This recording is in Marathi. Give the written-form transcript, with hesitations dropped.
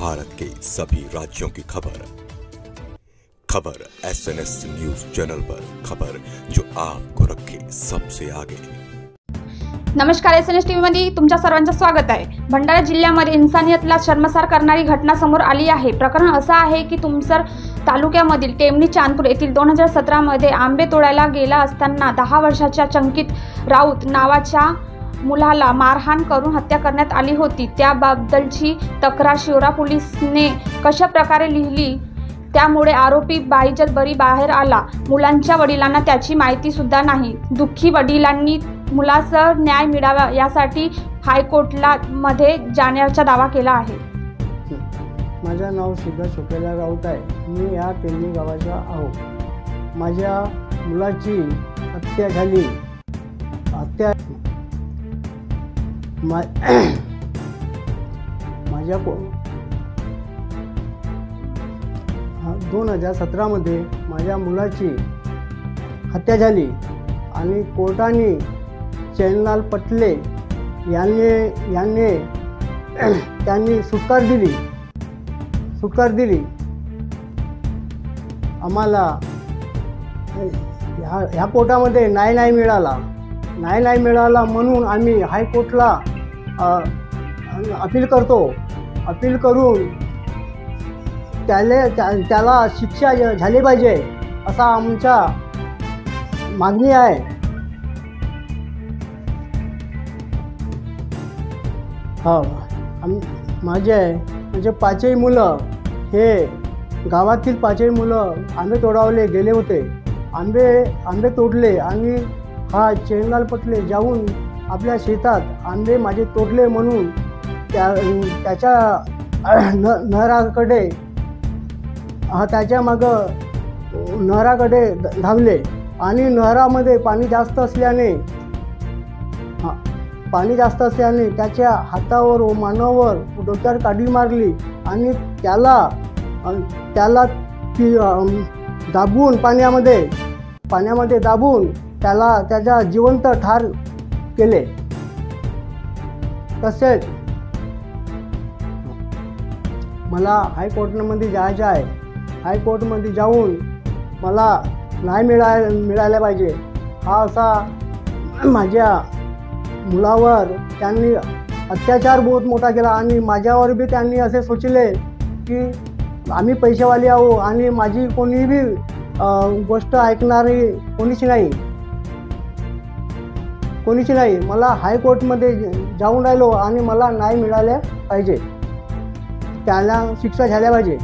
भारत के सभी राज्यों की खबर SNS न्यूज चैनल पर, खबर जो आपको रखे सबसे आगे। नमस्कार, SNS टीव्ही मध्ये तुमच्या सर्वांचं स्वागत आहे। भंडारा जिल्ह्यामध्ये इन्सानियतला शर्मसार करणारी घटना समोर आली आहे। प्रकरण असं आहे की तुमसर तालुक्यामधील टेमणी चांदपूर येथील 2017 मध्ये आंबे तोडायला गेला असताना 10 वर्षाच्या चंकित राऊत नावाच्या मुलाला मारहाण करून हत्या करण्यात आली होती। त्याबद्दलची तक्रार शिवरा पोलिसांनी कशा प्रकारे लिहिली, त्यामुळे आरोपी बाईजत बरी बाहेर आला। मुलांच्या वडिलांना त्याची माहिती सुद्धा नाही। दुःखी वडिलांनी मुलाचा न्याय मिळावा यासाठी हायकोर्टला मध्ये जाण्याचा दावा केला आहे। माझं नाव सिद्धार्थ शुक्ला राऊत आहे। मी या टेमणी गावाचा आहो। माझ्या मुलाची हत्या झाली। माझ्या 2017 मध्ये माझ्या मुलाची हत्या झाली आणि कोर्टाने चैनलाल पटले त्यांनी सुटका दिली। आम्हाला ह्या कोर्टामध्ये न्याय नाही मिळाला म्हणून आम्ही हायकोर्टला अपील करून त्याला शिक्षा झाली पाहिजे असा आमचा मागणी आहे। माझे 5 मुलं हे गावातील 5 मुलं आंबे तोडावले गेले होते। आंबे तोडले आणि हा चैनलाल पटले जाऊन आपल्या शेतात आंबे माझे तोडले म्हणून त्याच्या नहराकडे त्याच्या मागं नहराकडे धावले आणि नहरामध्ये पाणी जास्त असल्याने त्याच्या हातावर व मानावर डोक्यावर काडी मारली आणि त्याला दाबून पाण्यामध्ये दाबून त्याच्या जिवंत ठार केले। तसेच मला हायकोर्टमध्ये जायचे आहे। हायकोर्टमध्ये जाऊन मला न्याय मिळाला पाहिजे। हा असा माझ्या मुलावर त्यांनी अत्याचार बहुत मोठा केला आणि माझ्यावर बी त्यांनी असे सोचले की आम्ही पैसेवाले आहो आणि माझी कोणी बी गोष्ट ऐकणारी कोणीच नाही। मला हायकोर्टमध्ये जाऊन राहिलो आणि मला न्याय मिळाला पाहिजे, त्याला शिक्षा झाल्या पाहिजे।